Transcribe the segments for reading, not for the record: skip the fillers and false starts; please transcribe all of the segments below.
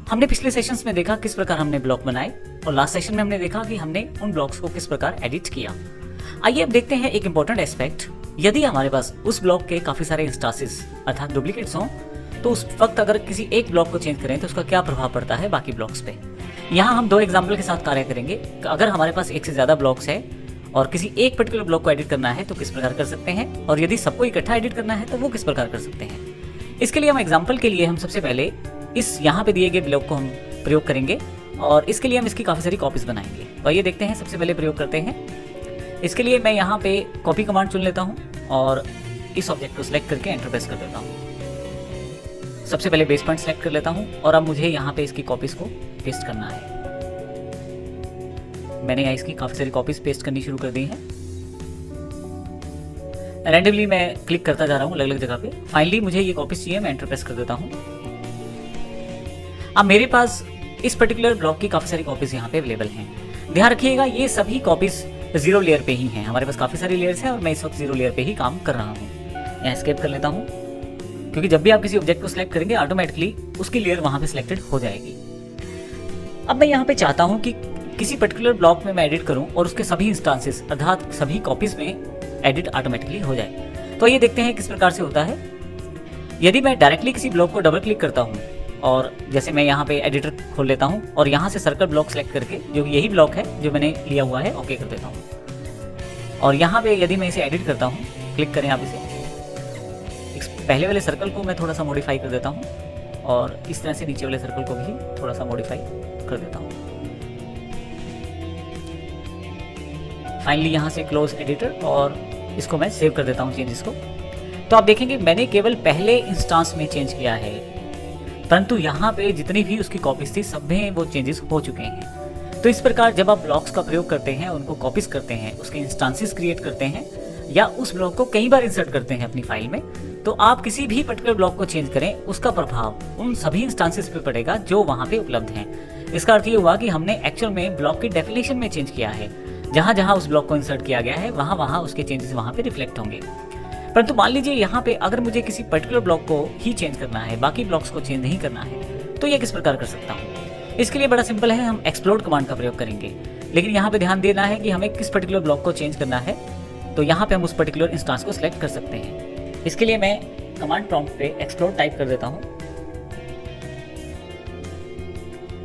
हमने पिछले सेशंस में देखा किस प्रकार हमने ब्लॉक बनाए और लास्ट सेशन में हमने देखा कि हमने उन ब्लॉक्स को किस प्रकार एडिट किया। आइए अब देखते हैं एक इंपॉर्टेंट एस्पेक्ट। यदि हमारे पास उस ब्लॉक के काफी सारे इंस्टांसेस अर्थात डुप्लीकेट्स हों तो उस वक्त अगर किसी एक ब्लॉक को चेंज करें तो उसका क्या प्रभाव पड़ता है बाकी ब्लॉक्स पे। यहाँ हम दो एग्जाम्पल के साथ कार्य करेंगे। अगर हमारे पास एक से ज्यादा ब्लॉक्स है और किसी एक पर्टिकुलर ब्लॉक को एडिट करना है तो किस प्रकार कर सकते हैं, और यदि सबको इकट्ठा एडिट करना है तो वो किस प्रकार कर सकते हैं। इसके लिए हम एग्जाम्पल के लिए हम सबसे पहले इस यहाँ पे दिए गए ब्लॉक को हम प्रयोग करेंगे और इसके लिए हम इसकी काफ़ी सारी कॉपीज बनाएंगे। तो ये देखते हैं, सबसे पहले प्रयोग करते हैं। इसके लिए मैं यहाँ पे कॉपी कमांड चुन लेता हूँ और इस ऑब्जेक्ट को सिलेक्ट करके एंटर प्रेस कर देता हूँ। सबसे पहले बेस पॉइंट सेलेक्ट कर लेता हूँ और अब मुझे यहाँ पे इसकी कॉपीज को पेस्ट करना है। मैंने यहाँ इसकी काफ़ी सारी कॉपीज पेस्ट करनी शुरू कर दी हैं। रैंडमली मैं क्लिक करता जा रहा हूँ अलग अलग जगह पे। फाइनली मुझे ये कॉपीज चाहिए, मैं एंटर प्रेस कर देता हूँ। अब मेरे पास इस पर्टिकुलर ब्लॉक की काफ़ी सारी कॉपीज यहाँ पे अवेलेबल हैं। ध्यान रखिएगा ये सभी कॉपीज जीरो लेयर पे ही हैं। हमारे पास काफ़ी सारी लेयर्स हैं और मैं इस वक्त जीरो लेयर पे ही काम कर रहा हूँ। यहाँ एस्केप कर लेता हूँ क्योंकि जब भी आप किसी ऑब्जेक्ट को सिलेक्ट करेंगे ऑटोमेटिकली उसकी लेयर वहाँ पे सिलेक्टेड हो जाएगी। अब मैं यहाँ पे चाहता हूँ कि किसी पर्टिकुलर ब्लॉक में मैं एडिट करूँ और उसके सभी इंस्टांसेस अर्थात सभी कॉपीज में एडिट ऑटोमेटिकली हो जाए। तो ये देखते हैं किस प्रकार से होता है। यदि मैं डायरेक्टली किसी ब्लॉक को डबल क्लिक करता हूँ और जैसे मैं यहाँ पे एडिटर खोल लेता हूँ और यहाँ से सर्कल ब्लॉक सेलेक्ट करके जो यही ब्लॉक है जो मैंने लिया हुआ है ओके कर देता हूँ। और यहाँ पे यदि मैं इसे एडिट करता हूँ, क्लिक करें आप इसे, पहले वाले सर्कल को मैं थोड़ा सा मॉडिफाई कर देता हूँ और इस तरह से नीचे वाले सर्कल को भी थोड़ा सा मॉडिफाई कर देता हूँ। फाइनली यहाँ से क्लोज एडिटर और इसको मैं सेव कर देता हूँ चेंजेस को। तो आप देखेंगे मैंने केवल पहले इंस्टांस में चेंज किया है, परंतु यहाँ पे जितनी भी उसकी कॉपीज थी सब में वो चेंजेस हो चुके हैं। तो इस प्रकार जब आप ब्लॉक्स का प्रयोग करते हैं, उनको कॉपीज करते हैं, उसके इंस्टांसेस क्रिएट करते हैं या उस ब्लॉक को कई बार इंसर्ट करते हैं अपनी फाइल में, तो आप किसी भी पर्टिकुलर ब्लॉक को चेंज करें उसका प्रभाव उन सभी इंस्टांसेस पे पड़ेगा जो वहाँ पे उपलब्ध हैं। इसका अर्थ ये हुआ कि हमने एक्चुअल में ब्लॉक की डेफिनेशन में चेंज किया है। जहाँ जहाँ उस ब्लॉक को इंसर्ट किया गया है वहाँ वहाँ उसके चेंजेस वहाँ पे रिफ्लेक्ट होंगे। परंतु मान लीजिए यहाँ पे अगर मुझे किसी पर्टिकुलर ब्लॉक को ही चेंज करना है, बाकी ब्लॉक्स को चेंज नहीं करना है, तो ये किस प्रकार कर सकता हूँ। इसके लिए बड़ा सिंपल है, हम एक्सप्लोड कमांड का प्रयोग करेंगे। लेकिन यहाँ पे ध्यान देना है कि हमें किस पर्टिकुलर ब्लॉक को चेंज करना है, तो यहाँ पे हम उस पर्टिकुलर इंस्टांस को सिलेक्ट कर सकते हैं। इसके लिए मैं कमांड प्रॉम्प्ट पे एक्सप्लोड टाइप कर देता हूँ,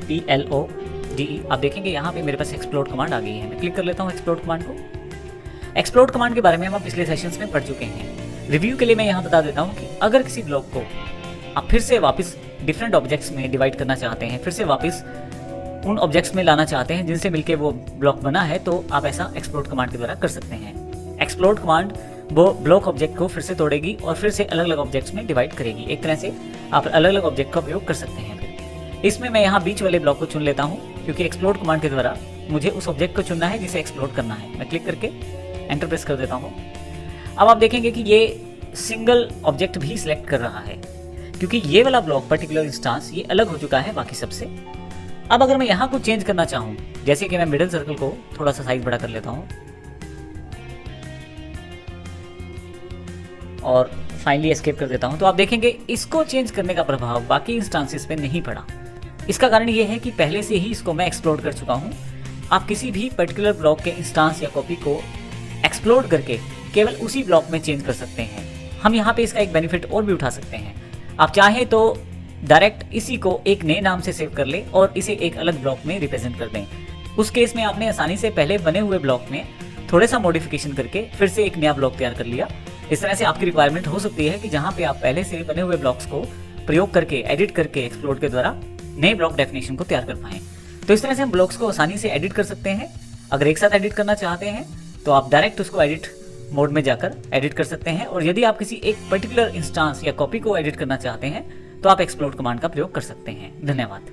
PLODE। आप देखेंगे यहाँ पे मेरे पास एक्सप्लोड कमांड आ गई है। मैं क्लिक कर लेता हूँ एक्सप्लोड कमांड को। एक्सप्लोड कमांड के बारे में हम पिछले सेशंस में पढ़ चुके हैं। रिव्यू के लिए मैं यहाँ बता देता हूँ कि अगर किसी ब्लॉक को आप फिर से वापस डिफरेंट ऑब्जेक्ट्स में डिवाइड करना चाहते हैं, फिर से वापस उन ऑब्जेक्ट्स में लाना चाहते हैं जिनसे मिलके वो ब्लॉक बना है, तो आप ऐसा एक्सप्लोड कमांड के द्वारा कर सकते हैं। एक्सप्लोड कमांड वो ब्लॉक ऑब्जेक्ट को फिर से तोड़ेगी और फिर से अलग अलग ऑब्जेक्ट्स में डिवाइड करेगी। एक तरह से आप अलग अलग ऑब्जेक्ट का उपयोग कर सकते हैं। फिर इसमें मैं यहाँ बीच वाले ब्लॉक को चुन लेता हूँ क्योंकि एक्सप्लोड कमांड के द्वारा मुझे उस ऑब्जेक्ट को चुनना है जिसे एक्सप्लोड करना है। मैं क्लिक करके एंटर प्रेस कर देता हूँ। अब आप देखेंगे कि ये सिंगल ऑब्जेक्ट भी सिलेक्ट कर रहा है क्योंकि ये वाला ब्लॉक पर्टिकुलर इंस्टांस ये अलग हो चुका है बाकी सबसे। अब अगर मैं यहाँ कुछ चेंज करना चाहूँ, जैसे कि मैं मिडिल सर्कल को थोड़ा सा साइज बड़ा कर लेता हूँ और फाइनली एस्केप कर देता हूँ, तो आप देखेंगे इसको चेंज करने का प्रभाव बाकी इंस्टांसेस पे नहीं पड़ा। इसका कारण ये है कि पहले से ही इसको मैं एक्सप्लोड कर चुका हूँ। आप किसी भी पर्टिकुलर ब्लॉक के इंस्टांस या कॉपी को एक्सप्लोड करके केवल उसी ब्लॉक में चेंज कर सकते हैं। हम यहाँ पे इसका एक बेनिफिट और भी उठा सकते हैं। आप चाहें तो डायरेक्ट इसी को एक नए नाम से सेव कर ले और इसे एक अलग ब्लॉक में रिप्रेजेंट कर दें। उस केस में आपने आसानी से पहले बने हुए ब्लॉक में थोड़ा सा मॉडिफिकेशन करके फिर से एक नया ब्लॉक तैयार कर लिया। इस तरह से आपकी रिक्वायरमेंट हो सकती है कि जहाँ पे आप पहले से बने हुए ब्लॉक्स को प्रयोग करके एडिट करके एक्सप्लोड के द्वारा नए ब्लॉक डेफिनेशन को तैयार कर पाएं। तो इस तरह से हम ब्लॉक्स को आसानी से एडिट कर सकते हैं। अगर एक साथ एडिट करना चाहते हैं तो आप डायरेक्ट उसको एडिट मोड में जाकर एडिट कर सकते हैं, और यदि आप किसी एक पर्टिकुलर इंस्टांस या कॉपी को एडिट करना चाहते हैं तो आप एक्सप्लोड कमांड का प्रयोग कर सकते हैं। धन्यवाद।